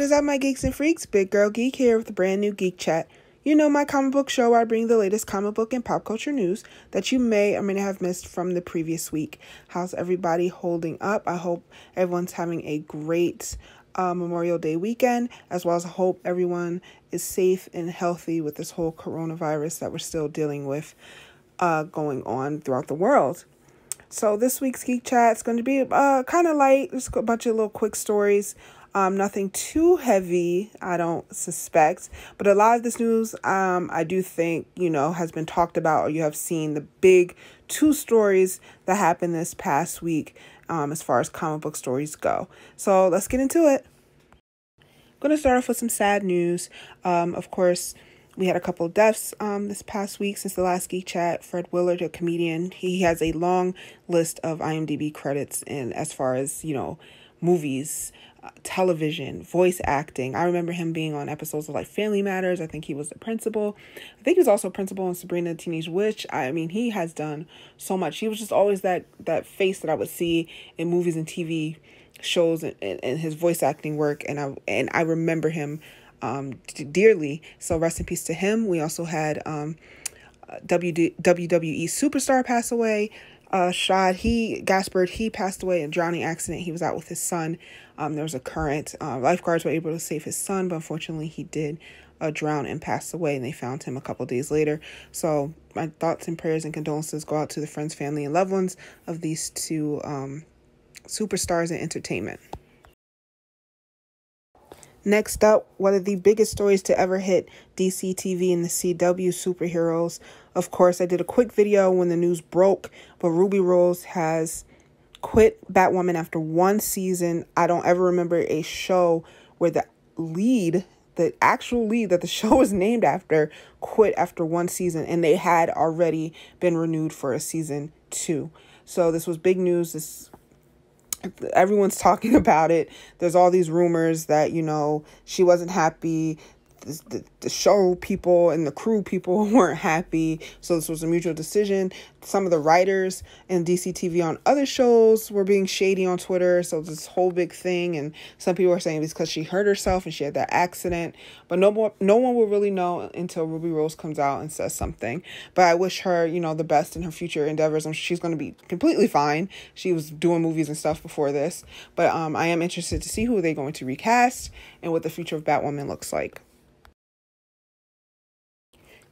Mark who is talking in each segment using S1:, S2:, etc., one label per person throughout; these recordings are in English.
S1: What is up, my geeks and freaks? Big Girl Geek here with a brand new Geek Chat. You know, my comic book show where I bring the latest comic book and pop culture news that you may or may not have missed from the previous week. How's everybody holding up? I hope everyone's having a great Memorial Day weekend, as well as I hope everyone is safe and healthy with this whole coronavirus that we're still dealing with going on throughout the world. So this week's Geek Chat is going to be kind of light, just a bunch of little quick stories. Nothing too heavy, I don't suspect, but a lot of this news, I do think, has been talked about, or you have seen the big two stories that happened this past week, as far as comic book stories go. So let's get into it. I'm going to start off with some sad news. Of course, we had a couple of deaths this past week since the last Geek Chat. Fred Willard, a comedian, he has a long list of IMDb credits, and as far as, movies, television, voice acting. I remember him being on episodes of like Family Matters. I think he was the principal. I think he was also a principal in Sabrina the Teenage Witch. I mean, he has done so much. He was just always that face that I would see in movies and TV shows and his voice acting work. And I remember him dearly. So rest in peace to him. We also had WWE superstar pass away. Gaspard, he passed away in a drowning accident. He was out with his son. There was a current. Lifeguards were able to save his son, but unfortunately he did drown and pass away, and they found him a couple days later. So my thoughts and prayers and condolences go out to the friends, family, and loved ones of these two superstars in entertainment. Next up, one of the biggest stories to ever hit DC TV and the CW, superheroes. Of course, I did a quick video when the news broke, but Ruby Rose has quit Batwoman after one season. I don't ever remember a show where the actual lead that the show is named after, quit after one season, and they had already been renewed for a season 2. So this was big news. Everyone's talking about it. There's all these rumors that, she wasn't happy. The show people and the crew people weren't happy. So this was a mutual decision. Some of the writers in DC TV on other shows were being shady on Twitter. So this whole big thing. And some people were saying it's because she hurt herself and she had that accident. But no one will really know until Ruby Rose comes out and says something. But I wish her, the best in her future endeavors. I'm sure she's going to be completely fine. She was doing movies and stuff before this. But I am interested to see who they're going to recast and what the future of Batwoman looks like.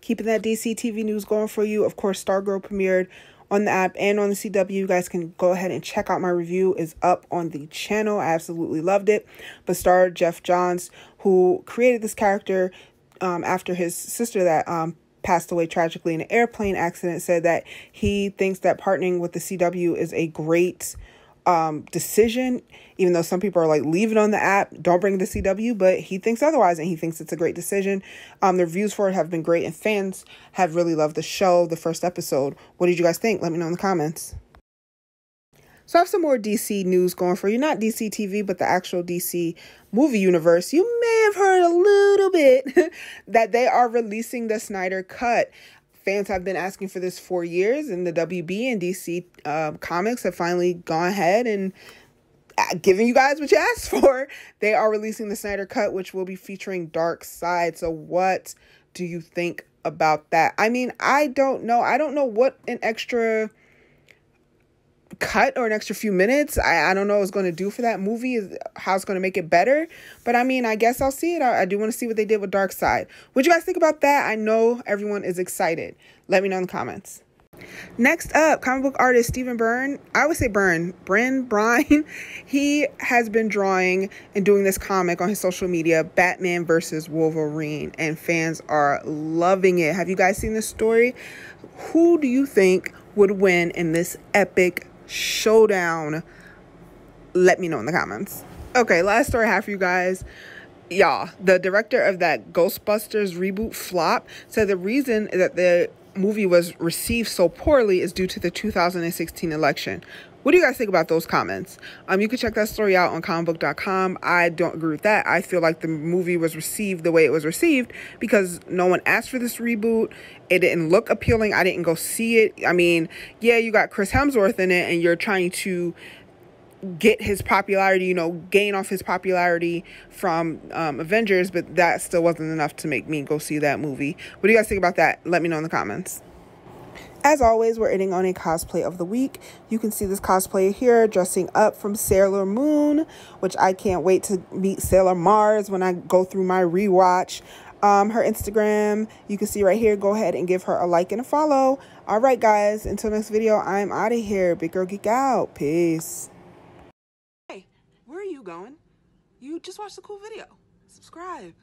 S1: Keeping that DC TV news going for you. Of course, Stargirl premiered on the app and on the CW. You guys can go ahead and check out my review. It's up on the channel. I absolutely loved it. But star Jeff Johns, who created this character after his sister that passed away tragically in an airplane accident, said that he thinks that partnering with the CW is a great decision, even though some people are like, leave it on the app, don't bring the CW, but he thinks otherwise, and he thinks it's a great decision. The reviews for it have been great, and fans have really loved the show, the first episode. What did you guys think? Let me know in the comments. So I have some more DC news going for you. Not DC TV, but the actual DC movie universe. You may have heard a little bit that they are releasing the Snyder Cut. Fans have been asking for this for years, and the WB and DC Comics have finally gone ahead and given you guys what you asked for. They are releasing the Snyder Cut, which will be featuring Darkseid. So what do you think about that? I mean, I don't know. I don't know what an extra cut or an extra few minutes, I don't know what it's going to do for that movie, how it's going to make it better. But I mean, I guess I'll see it. I do want to see what they did with Darkseid. What do you guys think about that? I know everyone is excited. Let me know in the comments. Next up, comic book artist Stephen Byrne. I always say Bryan. He has been drawing and doing this comic on his social media, Batman versus Wolverine, and fans are loving it. Have you guys seen this story? Who do you think would win in this epic showdown? Let me know in the comments. Okay, last story I have for you guys. Y'all, the director of that Ghostbusters reboot flop said the reason that the movie was received so poorly is due to the 2016 election. What do you guys think about those comments? You can check that story out on comicbook.com. I don't agree with that. I feel like the movie was received the way it was received because no one asked for this reboot. It didn't look appealing. I didn't go see it. I mean, yeah, you got Chris Hemsworth in it, and you're trying to get his popularity, you know, gain off his popularity from Avengers, but that still wasn't enough to make me go see that movie. What do you guys think about that? Let me know in the comments. As always, we're ending on a cosplay of the week. You can see this cosplay here, dressing up from Sailor Moon, which I can't wait to meet Sailor Mars when I go through my rewatch. Her Instagram, you can see right here. Go ahead and give her a like and a follow. All right, guys, until next video, I'm out of here. Big Girl Geek out. Peace. Hey, where are you going? You just watched a cool video. Subscribe.